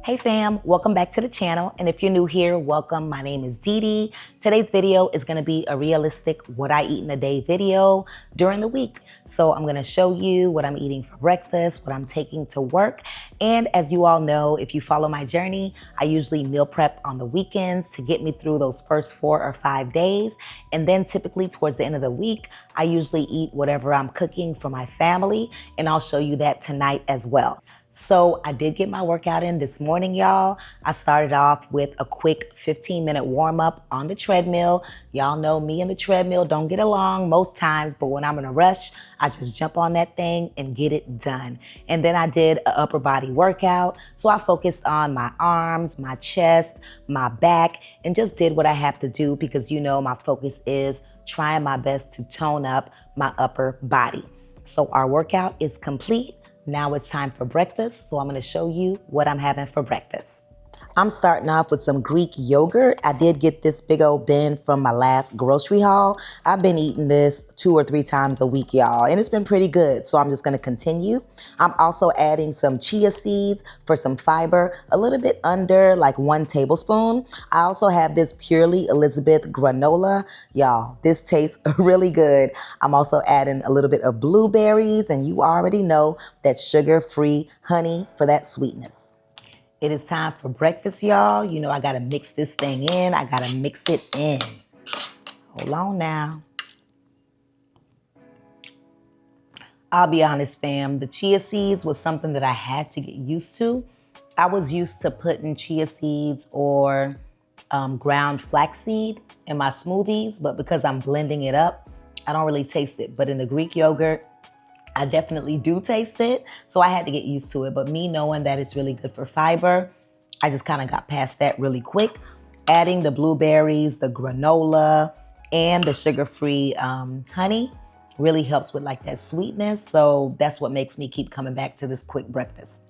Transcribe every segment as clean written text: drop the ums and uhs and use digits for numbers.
Hey fam, welcome back to the channel. And if you're new here, welcome. My name is DeeDee. Today's video is going to be a realistic what I eat in a day video during the week. So I'm going to show you what I'm eating for breakfast, what I'm taking to work. And as you all know, if you follow my journey, I usually meal prep on the weekends to get me through those first 4 or 5 days. And then typically towards the end of the week, I usually eat whatever I'm cooking for my family. And I'll show you that tonight as well. So I did get my workout in this morning, y'all. I started off with a quick 15-minute warm up on the treadmill. Y'all know me and the treadmill don't get along most times, but when I'm in a rush, I just jump on that thing and get it done. And then I did an upper body workout. So I focused on my arms, my chest, my back, and just did what I have to do because you know my focus is trying my best to tone up my upper body. So our workout is complete. Now it's time for breakfast, so I'm going to show you what I'm having for breakfast. I'm starting off with some Greek yogurt. I did get this big old bin from my last grocery haul. I've been eating this 2 or 3 times a week, y'all, and it's been pretty good, so I'm just going to continue. I'm also adding some chia seeds for some fiber, a little bit under like 1 tablespoon. I also have this Purely Elizabeth granola. Y'all, this tastes really good. I'm also adding a little bit of blueberries, and you already know that sugar-free honey for that sweetness. It is time for breakfast, y'all. You know I gotta mix this thing in. I gotta mix it in. Hold on now. I'll be honest, fam. The chia seeds was something that I had to get used to. I was used to putting chia seeds or ground flaxseed in my smoothies, but because I'm blending it up, I don't really taste it. But in the Greek yogurt, I definitely do taste it, so I had to get used to it. But me knowing that it's really good for fiber, I just kind of got past that really quick. Adding the blueberries, the granola, and the sugar-free honey really helps with like that sweetness. So that's what makes me keep coming back to this quick breakfast.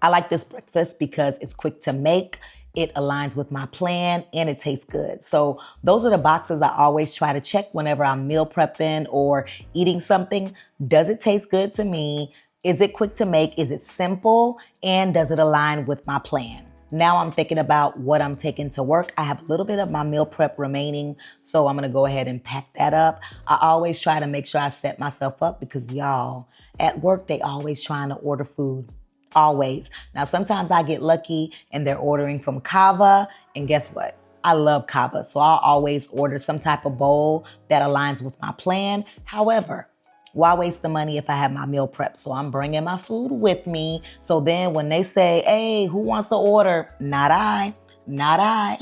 I like this breakfast because it's quick to make. It aligns with my plan and it tastes good. So those are the boxes I always try to check whenever I'm meal prepping or eating something. Does it taste good to me? Is it quick to make? Is it simple? And does it align with my plan? Now I'm thinking about what I'm taking to work. I have a little bit of my meal prep remaining, so I'm gonna go ahead and pack that up. I always try to make sure I set myself up because y'all, at work, they always trying to order food. Always. Now, sometimes I get lucky and they're ordering from Kava. And guess what? I love Kava. So I'll always order some type of bowl that aligns with my plan. However, why waste the money if I have my meal prep? So I'm bringing my food with me. So then when they say, hey, who wants to order? Not I. Not I.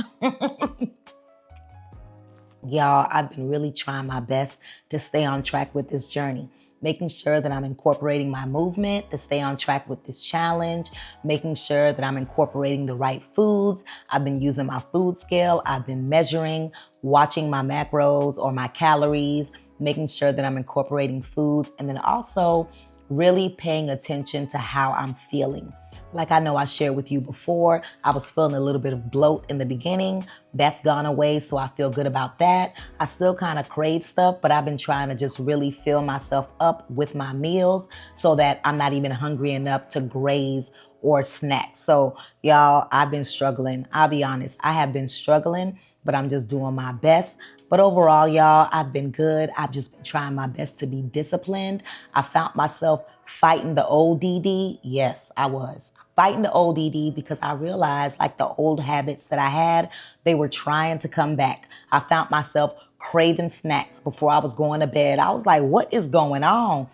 Y'all, I've been really trying my best to stay on track with this journey. Making sure that I'm incorporating my movement to stay on track with this challenge, making sure that I'm incorporating the right foods. I've been using my food scale. I've been measuring, watching my macros or my calories, making sure that I'm incorporating foods, and then also really paying attention to how I'm feeling. Like I know I shared with you before, I was feeling a little bit of bloat in the beginning. That's gone away, so I feel good about that. I still kind of crave stuff, but I've been trying to just really fill myself up with my meals so that I'm not even hungry enough to graze or snack. So y'all, I've been struggling. I'll be honest, I have been struggling, but I'm just doing my best. But overall, y'all, I've been good. I've just been trying my best to be disciplined. I found myself fighting the old DeeDee. Yes, I was fighting the old DeeDee because I realized like the old habits that I had, they were trying to come back. I found myself craving snacks before I was going to bed. I was like, what is going on?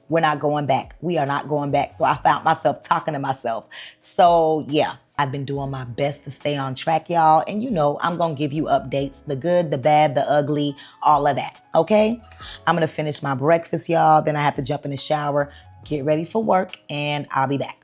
We're not going back. We are not going back. So I found myself talking to myself. So yeah, I've been doing my best to stay on track, y'all. And you know, I'm going to give you updates, the good, the bad, the ugly, all of that. Okay. I'm going to finish my breakfast, y'all. Then I have to jump in the shower, get ready for work, and I'll be back.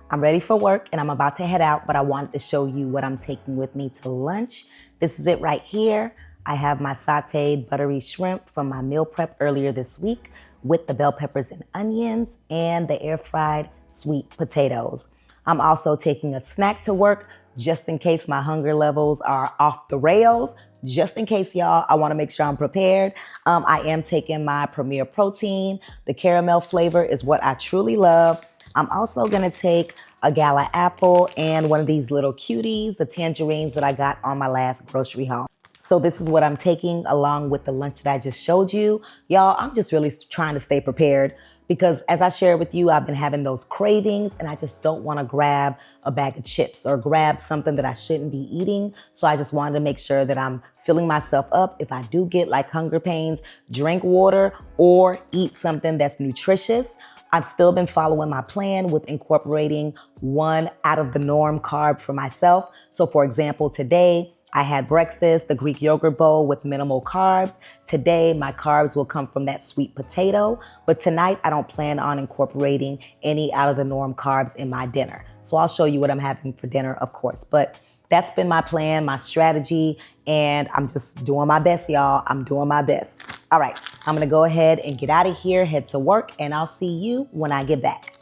I'm ready for work and I'm about to head out, but I wanted to show you what I'm taking with me to lunch. This is it right here. I have my sauteed buttery shrimp from my meal prep earlier this week with the bell peppers and onions and the air fried sweet potatoes. I'm also taking a snack to work just in case my hunger levels are off the rails. Just in case, y'all, I want to make sure I'm prepared. I am taking my Premier Protein. The caramel flavor is what I truly love. I'm also going to take a gala apple and one of these little cuties, the tangerines that I got on my last grocery haul. So this is what I'm taking along with the lunch that I just showed you. Y'all, I'm just really trying to stay prepared because as I shared with you, I've been having those cravings and I just don't want to grab a bag of chips or grab something that I shouldn't be eating. So I just wanted to make sure that I'm filling myself up. If I do get like hunger pains, drink water or eat something that's nutritious. I've still been following my plan with incorporating one out of the norm carb for myself. So for example, today I had breakfast, the Greek yogurt bowl with minimal carbs. Today, my carbs will come from that sweet potato. But tonight, I don't plan on incorporating any out of the norm carbs in my dinner. So I'll show you what I'm having for dinner, of course. But that's been my plan, my strategy, and I'm just doing my best, y'all. I'm doing my best. All right, I'm gonna go ahead and get out of here, head to work, and I'll see you when I get back.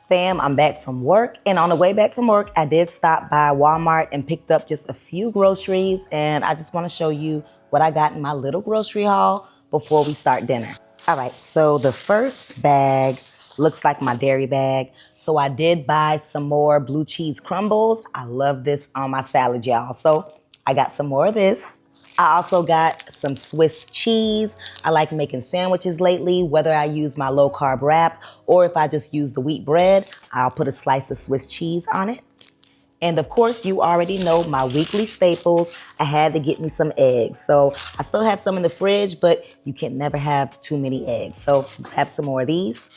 Fam, I'm back from work, and on the way back from work, I did stop by Walmart and picked up just a few groceries, and I just want to show you what I got in my little grocery haul before we start dinner. All right, so the first bag looks like my dairy bag. So I did buy some more blue cheese crumbles. I love this on my salad, y'all. So I got some more of this. I also got some Swiss cheese. I like making sandwiches lately, whether I use my low carb wrap or if I just use the wheat bread, I'll put a slice of Swiss cheese on it. And of course, you already know my weekly staples. I had to get me some eggs. So I still have some in the fridge, but you can never have too many eggs. So grab some more of these.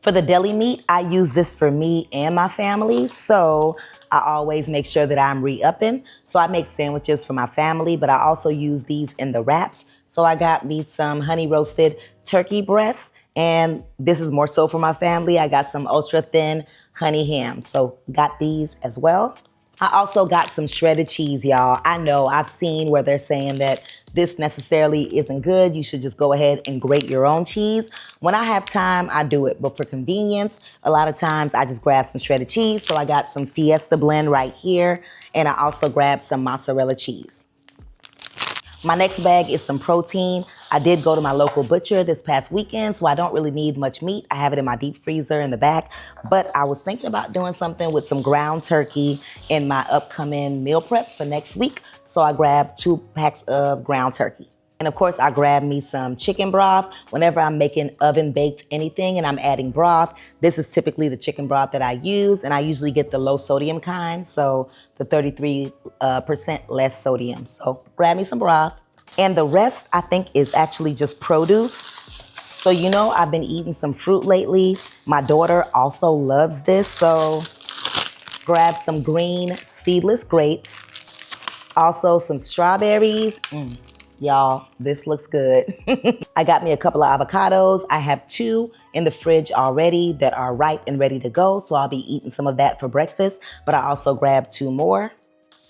For the deli meat, I use this for me and my family. So I always make sure that I'm re-upping. So I make sandwiches for my family, but I also use these in the wraps. So I got me some honey roasted turkey breasts, and this is more so for my family. I got some ultra thin honey ham. So got these as well. I also got some shredded cheese, y'all. I know I've seen where they're saying that this necessarily isn't good. You should just go ahead and grate your own cheese. When I have time, I do it. But for convenience, a lot of times I just grab some shredded cheese. So I got some Fiesta blend right here. And I also grabbed some mozzarella cheese. My next bag is some protein. I did go to my local butcher this past weekend, so I don't really need much meat. I have it in my deep freezer in the back, but I was thinking about doing something with some ground turkey in my upcoming meal prep for next week. So I grabbed 2 packs of ground turkey. And of course, I grabbed me some chicken broth. Whenever I'm making oven baked anything and I'm adding broth, this is typically the chicken broth that I use. And I usually get the low sodium kind, so the 33% less sodium. So grab me some broth. And the rest, I think, is actually just produce. So, you know, I've been eating some fruit lately. My daughter also loves this. So grab some green seedless grapes. Also some strawberries. Y'all, this looks good. I got me a couple of avocados. I have 2 in the fridge already that are ripe and ready to go. So I'll be eating some of that for breakfast. But I also grabbed 2 more.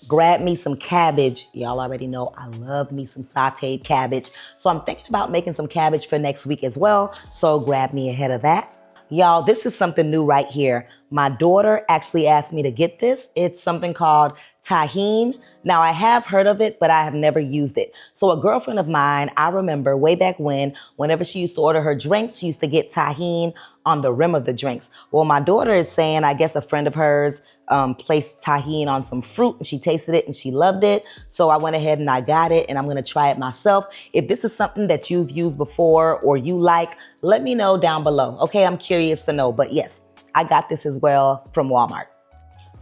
Grab me some cabbage. Y'all already know I love me some sauteed cabbage. So I'm thinking about making some cabbage for next week as well. So grab me ahead of that. Y'all, this is something new right here. My daughter actually asked me to get this. It's something called tahine. Now, I have heard of it, but I have never used it. So a girlfriend of mine, I remember way back when, whenever she used to order her drinks, she used to get tahine on the rim of the drinks. Well, my daughter is saying, I guess a friend of hers placed tahine on some fruit and she tasted it and she loved it. So I went ahead and I got it and I'm going to try it myself. If this is something that you've used before or you like, let me know down below. Okay, I'm curious to know. But yes, I got this as well from Walmart.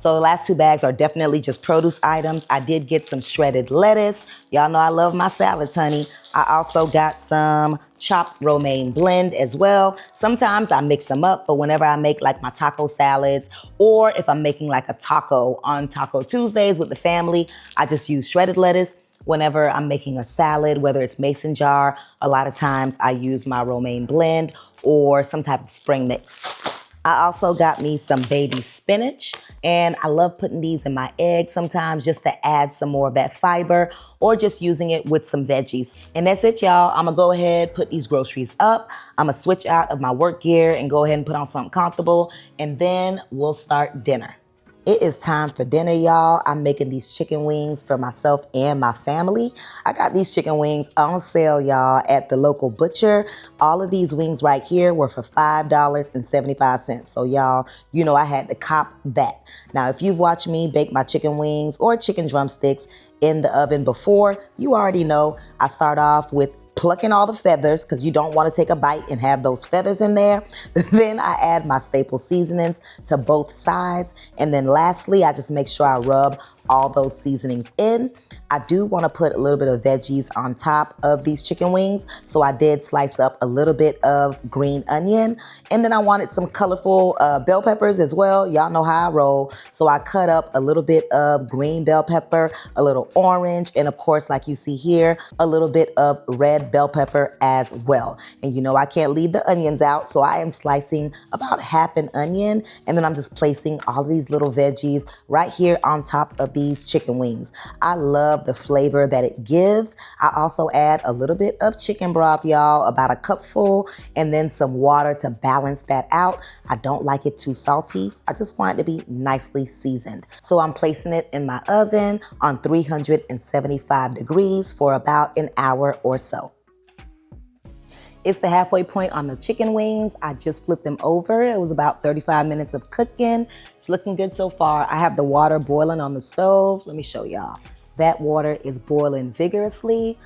So the last 2 bags are definitely just produce items. I did get some shredded lettuce. Y'all know I love my salads, honey. I also got some chopped romaine blend as well. Sometimes I mix them up, but whenever I make like my taco salads, or if I'm making like a taco on Taco Tuesdays with the family, I just use shredded lettuce. Whenever I'm making a salad, whether it's mason jar, a lot of times I use my romaine blend or some type of spring mix. I also got me some baby spinach, and I love putting these in my eggs sometimes just to add some more of that fiber, or just using it with some veggies. And that's it, y'all. I'm gonna go ahead, put these groceries up. I'm gonna switch out of my work gear and go ahead and put on something comfortable, and then we'll start dinner. It is time for dinner, y'all. I'm making these chicken wings for myself and my family. I got these chicken wings on sale, y'all, at the local butcher. All of these wings right here were for $5.75. So y'all, you know I had to cop that. Now, if you've watched me bake my chicken wings or chicken drumsticks in the oven before, you already know I start off with plucking all the feathers because you don't want to take a bite and have those feathers in there. Then I add my staple seasonings to both sides. And then lastly, I just make sure I rub all those seasonings in. I do want to put a little bit of veggies on top of these chicken wings. So I did slice up a little bit of green onion. And then I wanted some colorful bell peppers as well. Y'all know how I roll. So I cut up a little bit of green bell pepper, a little orange, and of course, like you see here, a little bit of red bell pepper as well. And you know I can't leave the onions out. So I am slicing about half an onion. And then I'm just placing all of these little veggies right here on top of these chicken wings. I love the flavor that it gives. I also add a little bit of chicken broth, y'all, about a cupful, and then some water to balance that out. I don't like it too salty. I just want it to be nicely seasoned. So I'm placing it in my oven on 375 degrees for about an hour or so. It's the halfway point on the chicken wings. I just flipped them over. It was about 35 minutes of cooking. It's looking good so far. I have the water boiling on the stove. Let me show y'all. That water is boiling vigorously.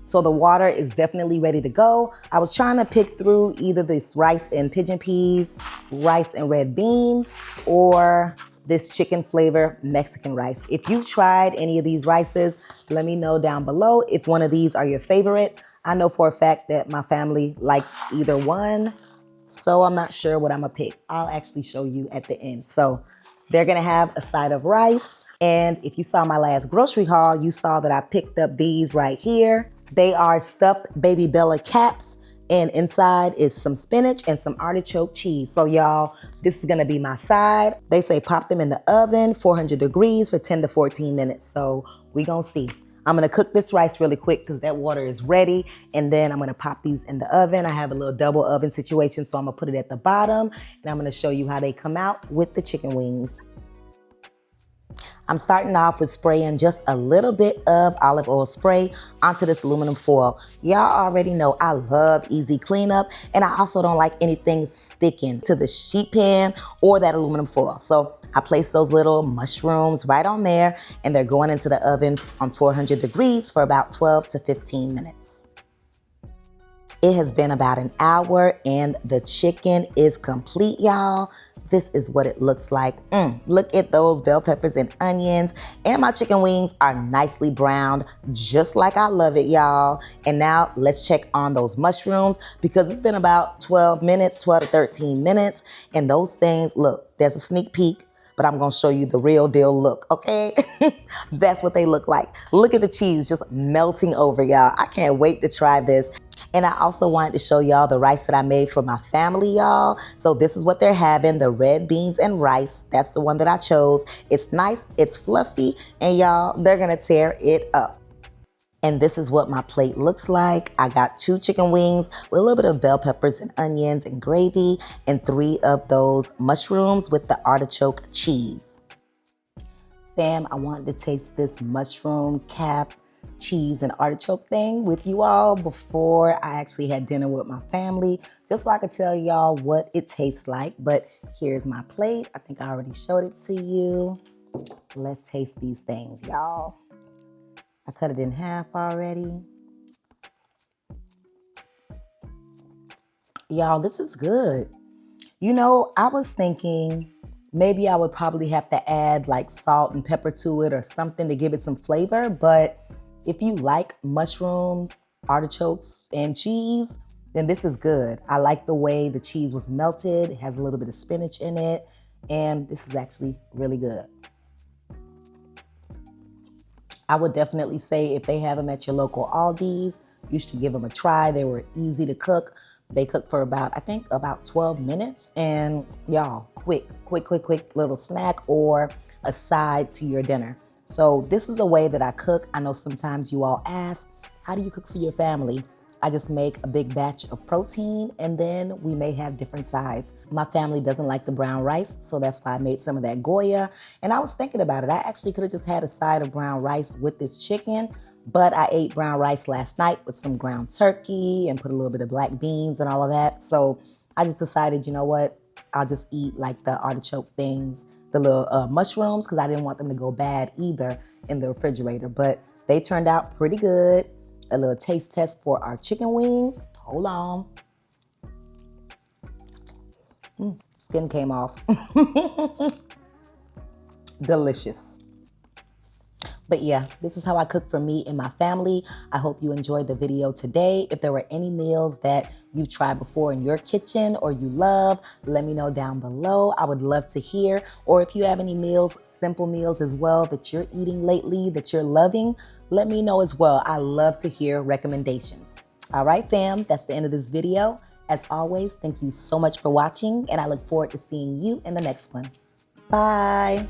So the water is definitely ready to go. I was trying to pick through either this rice and pigeon peas, rice and red beans, or this chicken flavor Mexican rice. If you've tried any of these rices, let me know down below if one of these are your favorite. I know for a fact that my family likes either one, so I'm not sure what I'm gonna pick. I'll actually show you at the end. So they're gonna have a side of rice. And if you saw my last grocery haul, you saw that I picked up these right here. They are stuffed baby Bella caps, and inside is some spinach and some artichoke cheese. So y'all, this is gonna be my side. They say pop them in the oven, 400 degrees for 10 to 14 minutes. So we gonna see. I'm gonna cook this rice really quick because that water is ready. And then I'm gonna pop these in the oven. I have a little double oven situation, so I'm gonna put it at the bottom, and I'm gonna show you how they come out with the chicken wings. I'm starting off with spraying just a little bit of olive oil spray onto this aluminum foil. Y'all already know I love easy cleanup, and I also don't like anything sticking to the sheet pan or that aluminum foil. So I place those little mushrooms right on there, and they're going into the oven on 400 degrees for about 12 to 15 minutes. It has been about an hour and the chicken is complete, y'all. This is what it looks like. Look at those bell peppers and onions. And my chicken wings are nicely browned, just like I love it, y'all. And now let's check on those mushrooms because it's been about 12 minutes, 12 to 13 minutes. And those things, look, there's a sneak peek, but I'm gonna show you the real deal look, okay? That's what they look like. Look at the cheese just melting over, y'all. I can't wait to try this. And I also wanted to show y'all the rice that I made for my family, y'all. So this is what they're having, the red beans and rice. That's the one that I chose. It's nice, it's fluffy, and y'all, they're gonna tear it up. And this is what my plate looks like. I got 2 chicken wings with a little bit of bell peppers and onions and gravy, and 3 of those mushrooms with the artichoke cheese. Fam, I wanted to taste this mushroom cap cheese and artichoke thing with you all before I actually had dinner with my family, just so I could tell y'all what it tastes like. But here's my plate. I think I already showed it to you. Let's taste these things, y'all. I cut it in half already. Y'all, this is good. You know, I was thinking Maybe I would probably have to add like salt and pepper to it or something to give it some flavor. But if you like mushrooms, artichokes, and cheese, then this is good. I like the way the cheese was melted. It has a little bit of spinach in it, and this is actually really good. I would definitely say if they have them at your local Aldi's, you should give them a try. They were easy to cook. They cook for I think about 12 minutes. And y'all, quick little snack or a side to your dinner. So this is a way that I cook. I know sometimes you all ask, how do you cook for your family? I just make a big batch of protein and then we may have different sides. My family doesn't like the brown rice, so that's why I made some of that Goya. And I was thinking about it. I actually could have just had a side of brown rice with this chicken, but I ate brown rice last night with some ground turkey and put a little bit of black beans and all of that. So I just decided, you know what? I'll just eat like the artichoke things, the little mushrooms, because I didn't want them to go bad either in the refrigerator. But they turned out pretty good. A little taste test for our chicken wings. Hold on. Skin came off. Delicious. But yeah, this is how I cook for me and my family. I hope you enjoyed the video today. If there were any meals that you've tried before in your kitchen or you love, let me know down below. I would love to hear. Or if you have any meals, simple meals as well, that you're eating lately, that you're loving, let me know as well. I love to hear recommendations. All right, fam, that's the end of this video. As always, thank you so much for watching, and I look forward to seeing you in the next one. Bye.